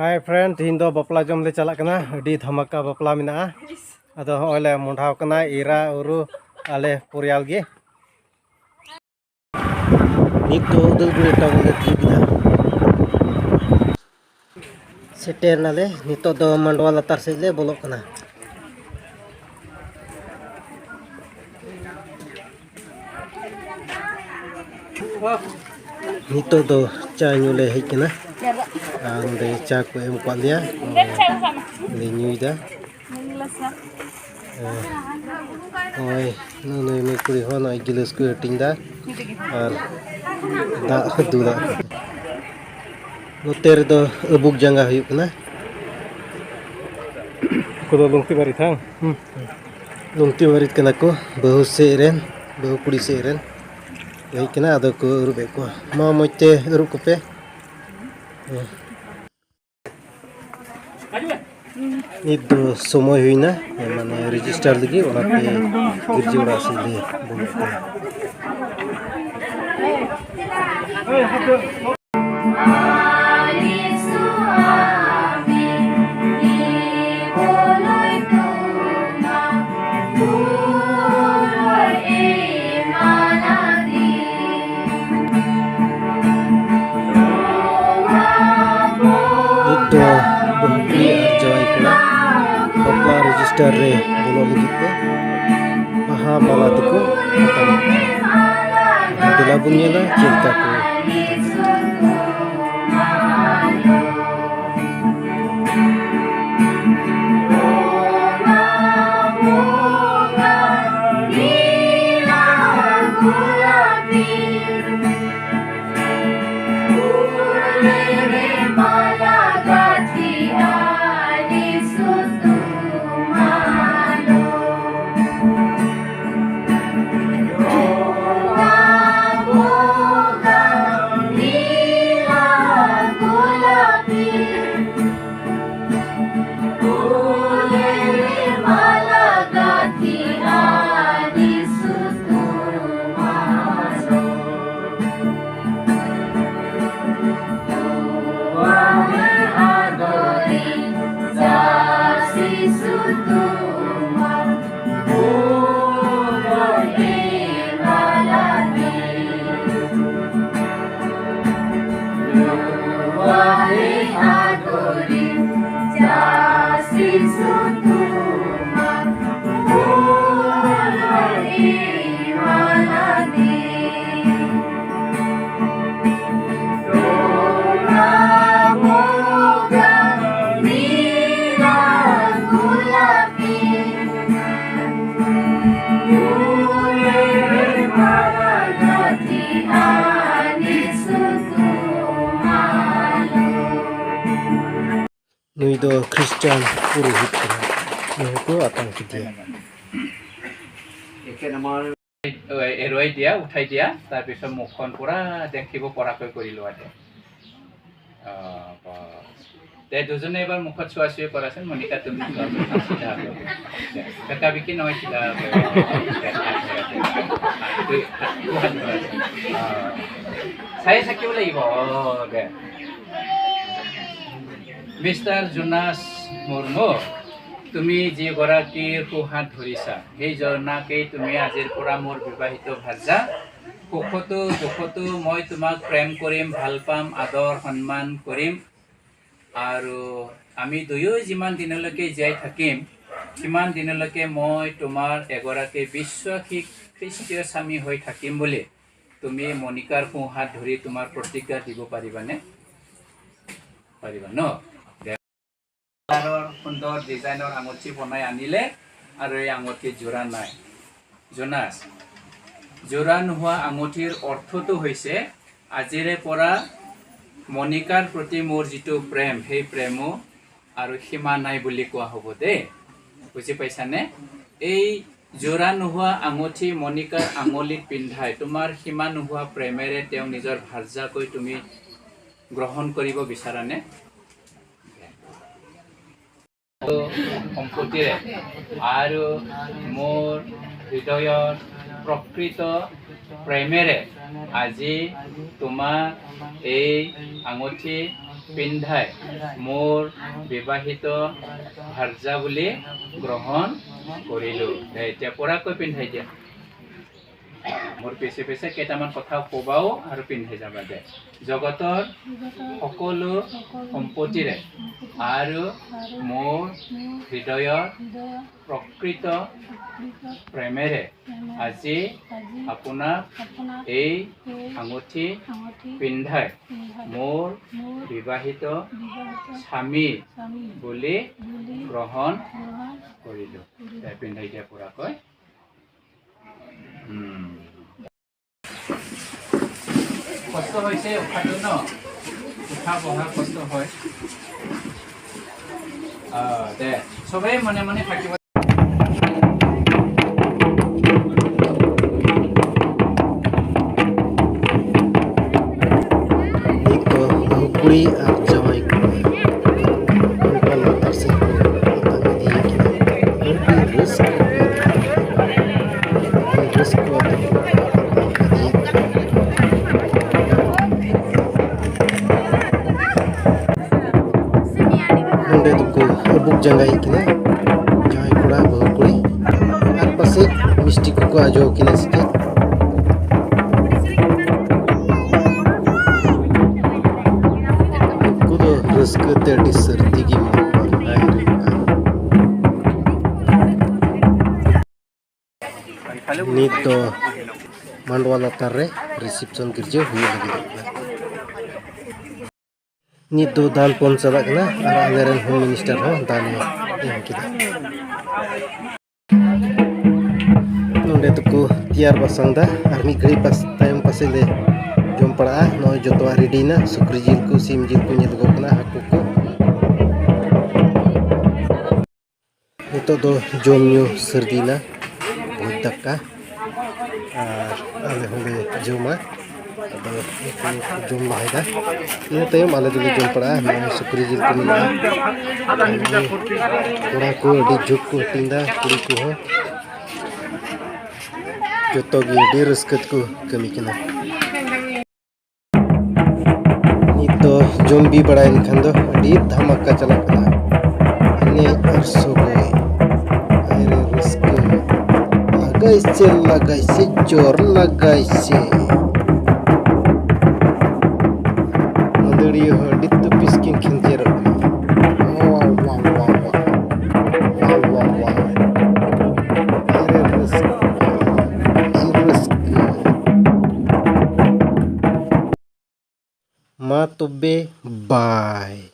Hi friend, tihin do bapla jom le chalak kana adi dhamaka bapla mina ado hoy le mundhaw kana ira uru ale purial ge nito do ta le tigna seter nale nito do mandwa latar se le bolok kana nito do cha nyu le hei kana ande cha ko em kwa dia le nyu da oi no me kuri ho na gilas ko tingda ar da dula noter do abuk janga huyuk na ko do lungti bari thang lungti bari kana ko bahu seren bahu kuri seren ei kana ado ko rube ko ma moite ru ko pe itu somoy huina mane register lagi ona pe girji ora asli bolok register re bolo legit aha bala tuku dela bunyela cinta ku nui do Christian purohit kana nui ko atang kidia এৰুৱাই দিয়া উঠাই দিয়া তাৰপিছত মুখখন পুৰা দেখিব পৰাকৈ কৰি লোৱা দে দুজনে এবাৰ মুখত চোৱা চুই কৰাচোন মনিকা তুমি বেকা বিকি নহৈছিলা চাই থাকিব লাগিব দে মিষ্টাৰ জোনাছ মুৰ্মু তুমি যিগৰাকীৰ সোঁহাত ধৰিছা সেই জনাকেই তুমি আজিৰ পৰা মোৰ বিবাহিত ভাৰ্যা সুখতো দুখতো মই তোমাক প্ৰেম কৰিম ভাল পাম আদৰ সন্মান কৰিম আৰু আমি দুয়ো যিমান দিনলৈকে জীয়াই থাকিম সিমান দিনলৈকে মই তোমাৰ এগৰাকী বিশ্বাসী খ্ৰীষ্টীয় স্বামী হৈ থাকিম বুলি তুমি মনিকাৰ সোঁহাত ধৰি তোমাৰ প্ৰতিজ্ঞা দিব পাৰিবানে পাৰিবা ন সুন্দৰ ডিজাইনৰ আঙুঠি বনাই আনিলে আৰু এই আঙুঠিত জোৰা নাই জোনাছ জোৰা নোহোৱা আঙুঠিৰ অৰ্থটো হৈছে আজিৰে পৰা মনিকাৰ প্ৰতি মোৰ যিটো প্ৰেম সেই প্ৰেমো আৰু সীমা নাই বুলি কোৱা হ'ব দেই বুজি পাইছানে এই জোৰা নোহোৱা আঙুঠি মনিকাৰ আঙুলিত পিন্ধাই তোমাৰ সীমা নোহোৱা প্ৰেমেৰে তেওঁ নিজৰ ভাৰ্যাকৈ তুমি গ্ৰহণ কৰিব বিচাৰানে সম্পত্তিৰে আৰু মোৰ হৃদয়ৰ প্ৰকৃত প্ৰেমেৰে আজি তোমাক এই আঙুঠি পিন্ধাই মোৰ বিবাহিত ভাৰ্যা বুলি গ্ৰহণ কৰিলোঁ। এতিয়া পৰাকৈ পিন্ধাই দিয়া। মোৰ পিছে পিছে কেইটামান কথা ক'বাও আৰু পিন্ধাই যাবা দে। জগতৰ সকলো সম্পত্তিৰে আৰু মোৰ হৃদয়ৰ প্ৰকৃত প্ৰেমেৰে আজি আপোনাক এই আঙুঠি পিন্ধাই মোৰ বিবাহিত স্বামী বুলি গ্ৰহণ কৰিলোঁ। পিন্ধাই দিয়া পৰাকৈ। কষ্ট হৈছে উশাহটো ন, উশাহ বহা কষ্ট হয়। দে চবেই মনে মনে থাকিব। Ku리 at jawai ko umpal latar se ko atang diye kina berbi risk ko atang diye nonde tuku abuk jangai kina jawai kura bahu kuri ar pase misti ko ajo kina sike Rızkı derdi sırtı gibi nito mandwa latar re reception kerja huyu lagi nito dan pon sabak na ara anggaran home minister ho dan yang kita nonde tuku tiar basang da army gri pas time pasele jom pada no joto ready na sukri jil ku sim jil ku nyel gok na haku ku nito do jom nyu serdina budaka ale hole joma ado jom mahida ini tayam ale dulu jom pada no sukri jil ku na ora ku di juk ku tinda kuri ku ho joto gi di resket ku kami kena तो zombie बड़ाइन Khan दो अड़ी धमाका चला कना ने अरसो गए अरे risk लगाई से जोर लगाई से मंदड़ी हो अड़ी तो पिस्किन खिंचे रखना वाह वाह वाह वाह वाह वाह अरे risk Ma to be bye.